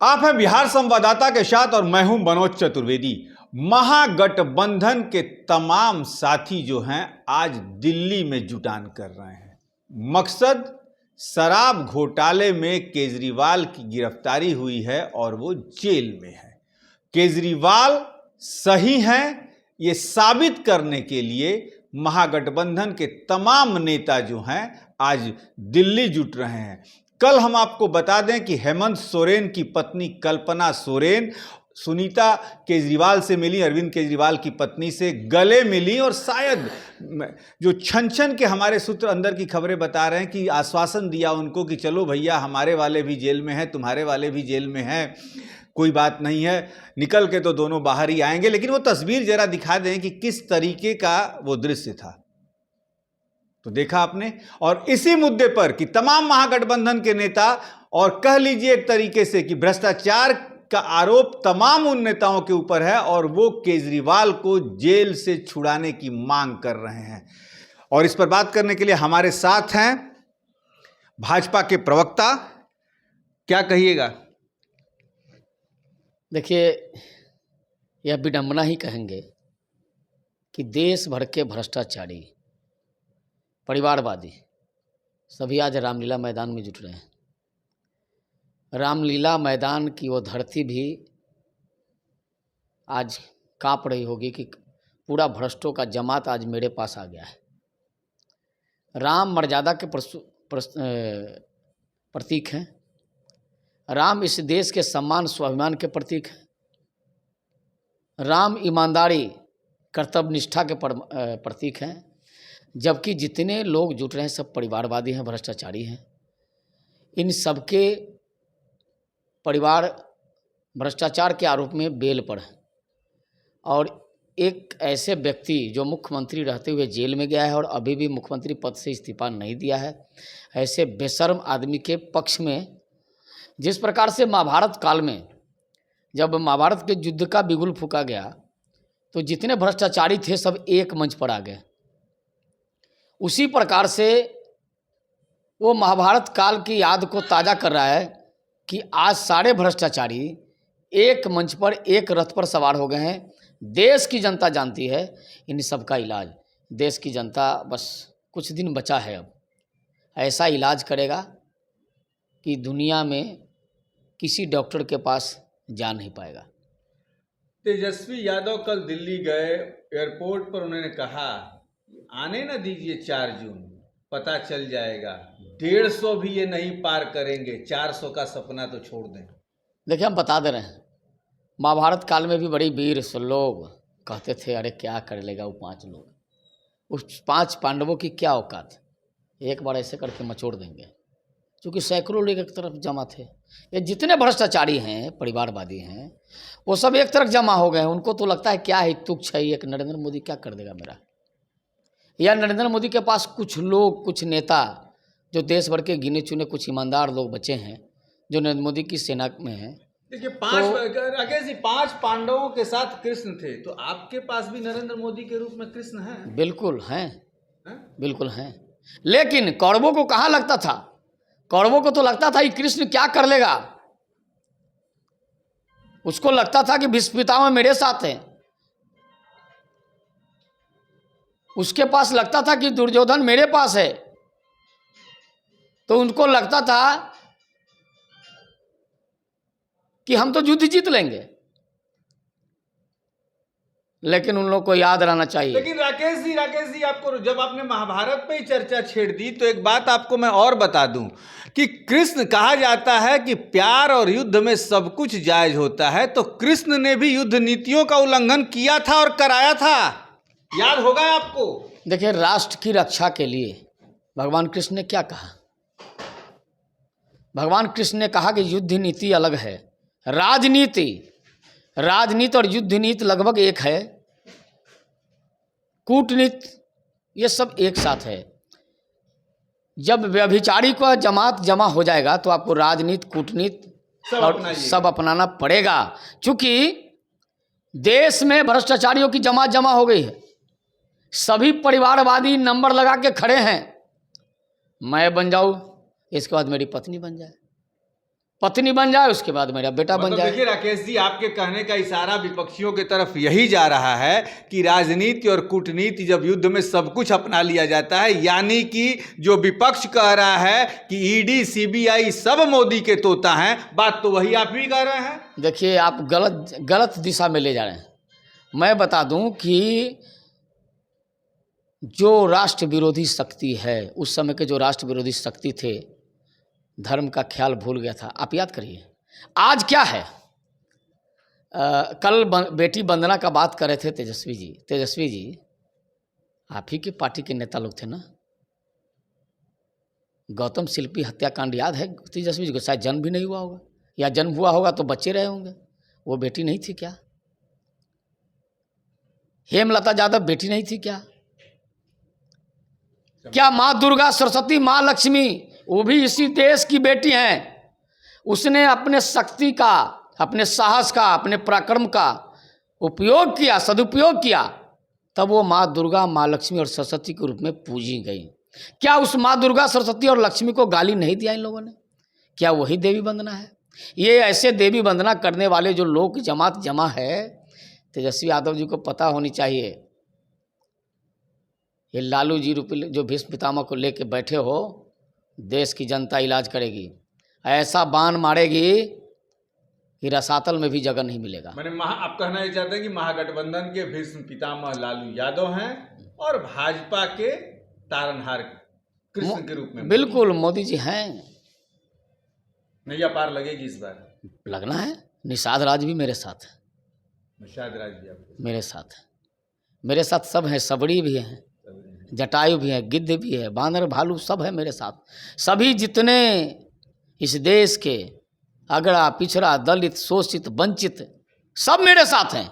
आप हैं बिहार संवाददाता के साथ और मैं हूं मनोज चतुर्वेदी। महागठबंधन के तमाम साथी जो हैं आज दिल्ली में जुटान कर रहे हैं। मकसद शराब घोटाले में केजरीवाल की गिरफ्तारी हुई है और वो जेल में है। केजरीवाल सही हैं ये साबित करने के लिए महागठबंधन के तमाम नेता जो हैं आज दिल्ली जुट रहे हैं। कल हम आपको बता दें कि हेमंत सोरेन की पत्नी कल्पना सोरेन सुनीता केजरीवाल से मिली, अरविंद केजरीवाल की पत्नी से गले मिली और शायद जो छन के हमारे सूत्र अंदर की खबरें बता रहे हैं कि आश्वासन दिया उनको कि चलो भैया हमारे वाले भी जेल में हैं, तुम्हारे वाले भी जेल में हैं, कोई बात नहीं है, निकल के तो दोनों बाहर ही आएंगे। लेकिन वो तस्वीर जरा दिखा दें कि किस तरीके का वो दृश्य था। तो देखा आपने। और इसी मुद्दे पर कि तमाम महागठबंधन के नेता और कह लीजिए एक तरीके से कि भ्रष्टाचार का आरोप तमाम उन नेताओं के ऊपर है और वो केजरीवाल को जेल से छुड़ाने की मांग कर रहे हैं। और इस पर बात करने के लिए हमारे साथ हैं भाजपा के प्रवक्ता। क्या कहिएगा? देखिए, यह विडंबना ही कहेंगे कि देश भर के भ्रष्टाचारी, परिवारवादी सभी आज रामलीला मैदान में जुट रहे हैं। रामलीला मैदान की वो धरती भी आज कांप रही होगी कि पूरा भ्रष्टों का जमात आज मेरे पास आ गया है। राम मर्यादा के प्रतीक हैं। राम इस देश के सम्मान स्वाभिमान के प्रतीक हैं। राम ईमानदारी कर्तव्य निष्ठा के प्रतीक हैं। जबकि जितने लोग जुट रहे हैं सब परिवारवादी हैं, भ्रष्टाचारी हैं। इन सबके परिवार भ्रष्टाचार के आरोप में बेल पर है और एक ऐसे व्यक्ति जो मुख्यमंत्री रहते हुए जेल में गया है और अभी भी मुख्यमंत्री पद से इस्तीफा नहीं दिया है, ऐसे बेशर्म आदमी के पक्ष में जिस प्रकार से महाभारत काल में जब महाभारत के युद्ध का बिगुल फूंका गया तो जितने भ्रष्टाचारी थे सब एक मंच पर आ गए। उसी प्रकार से वो महाभारत काल की याद को ताज़ा कर रहा है कि आज सारे भ्रष्टाचारी एक मंच पर एक रथ पर सवार हो गए हैं। देश की जनता जानती है इन सब का इलाज। देश की जनता बस कुछ दिन बचा है, अब ऐसा इलाज करेगा कि दुनिया में किसी डॉक्टर के पास जा नहीं पाएगा। तेजस्वी यादव कल दिल्ली गए, एयरपोर्ट पर उन्होंने कहा आने न दीजिए 4 जून, पता चल जाएगा। 150 भी ये नहीं पार करेंगे, 400 का सपना तो छोड़ दें। देखिए, हम बता दे रहे हैं, महाभारत काल में भी बड़ी वीर से लोग कहते थे अरे क्या कर लेगा वो 5 लोग, उस 5 पांडवों की क्या औकात, एक बार ऐसे करके मचोड़ देंगे। क्योंकि सैकड़ों लोग एक तरफ जमा थे। ये जितने भ्रष्टाचारी हैं, परिवारवादी हैं, वो सब एक तरफ जमा हो गए हैं। उनको तो लगता है क्या है, तुच्छ है, एक नरेंद्र मोदी क्या कर देगा मेरा। या नरेंद्र मोदी के पास कुछ लोग, कुछ नेता जो देश भर के गिने चुने कुछ ईमानदार लोग बचे हैं जो नरेंद्र मोदी की सेना में हैं। देखिए, 5 पांडवों के साथ कृष्ण थे, तो आपके पास भी नरेंद्र मोदी के रूप में कृष्ण हैं? बिल्कुल हैं, बिल्कुल हैं। लेकिन कौरवों को कहाँ लगता था? कौरवों को तो लगता था कि कृष्ण क्या कर लेगा। उसको लगता था कि भीष्म पितामह मेरे साथ हैं। उसके पास लगता था कि दुर्योधन मेरे पास है। तो उनको लगता था कि हम तो युद्ध जीत लेंगे। लेकिन उन लोगों को याद रहना चाहिए। लेकिन राकेश जी आपको, जब आपने महाभारत पे ही चर्चा छेड़ दी तो एक बात आपको मैं और बता दूं कि कृष्ण कहा जाता है कि प्यार और युद्ध में सब कुछ जायज होता है, तो कृष्ण ने भी युद्ध नीतियों का उल्लंघन किया था और कराया था, याद होगा आपको। देखिए, राष्ट्र की रक्षा के लिए भगवान कृष्ण ने क्या कहा? भगवान कृष्ण ने कहा कि युद्ध नीति अलग है, राजनीति और युद्ध नीति लगभग एक है, कूटनीति ये सब एक साथ है। जब व्यभिचारी का जमात जमा हो जाएगा तो आपको राजनीति, कूटनीति सब अपनाना पड़ेगा। क्योंकि देश में भ्रष्टाचारियों की जमात जमा हो गई है। सभी परिवारवादी नंबर लगा के खड़े हैं, मैं बन जाऊं, इसके बाद मेरी पत्नी बन जाए, पत्नी बन जाए, उसके बाद मेरा बेटा बन मतलब जाए। देखिए राकेश जी, आपके कहने का इशारा विपक्षियों की तरफ यही जा रहा है कि राजनीति और कूटनीति जब युद्ध में सब कुछ अपना लिया जाता है, यानी कि जो विपक्ष कह रहा है कि ईडी सीबीआई सब मोदी के तोता हैं, बात तो वही आप भी कह रहे हैं। देखिए, आप गलत दिशा में ले जा रहे हैं। मैं बता दूं कि जो राष्ट्र विरोधी शक्ति है, उस समय के जो राष्ट्र विरोधी शक्ति थे, धर्म का ख्याल भूल गया था। आप याद करिए आज क्या है। कल बेटी वंदना का बात कर रहे थे तेजस्वी जी आप ही की पार्टी के नेता लोग थे ना। गौतम शिल्पी हत्याकांड याद है तेजस्वी जी को? शायद जन्म भी नहीं हुआ होगा, या जन्म हुआ होगा तो बच्चे रहे होंगे। वो बेटी नहीं थी क्या? हेमलता यादव बेटी नहीं थी क्या? क्या माँ दुर्गा, सरस्वती, माँ लक्ष्मी वो भी इसी देश की बेटी हैं। उसने अपने शक्ति का, अपने साहस का, अपने पराक्रम का उपयोग किया, सदुपयोग किया, तब वो माँ दुर्गा, माँ लक्ष्मी और सरस्वती के रूप में पूजी गई। क्या उस माँ दुर्गा, सरस्वती और लक्ष्मी को गाली नहीं दिया इन लोगों ने? क्या वही देवी वंदना है? ये ऐसे देवी वंदना करने वाले जो लोग जमात जमा है, तेजस्वी यादव जी को पता होनी चाहिए। ये लालू जी जो भीष्म पितामह को लेके बैठे हो, देश की जनता इलाज करेगी, ऐसा बाण मारेगी कि रसातल में भी जगह नहीं मिलेगा। मैंने आप कहना ये चाहते हैं कि महागठबंधन के भीष्म पितामह लालू यादव हैं और भाजपा के तारनहार कृष्ण के रूप में बिल्कुल मोदी जी हैं। नैया पार लगेगी इस बार? लगना है। निषाद राज भी मेरे साथ है। निषाद राज भी आपके मेरे साथ है। मेरे साथ सब हैं, सबड़ी भी हैं, जटायु भी है, गिद्ध भी है, बानर भालू सब है मेरे साथ। सभी जितने इस देश के अगड़ा पिछड़ा, दलित, शोषित, वंचित, सब मेरे साथ हैं।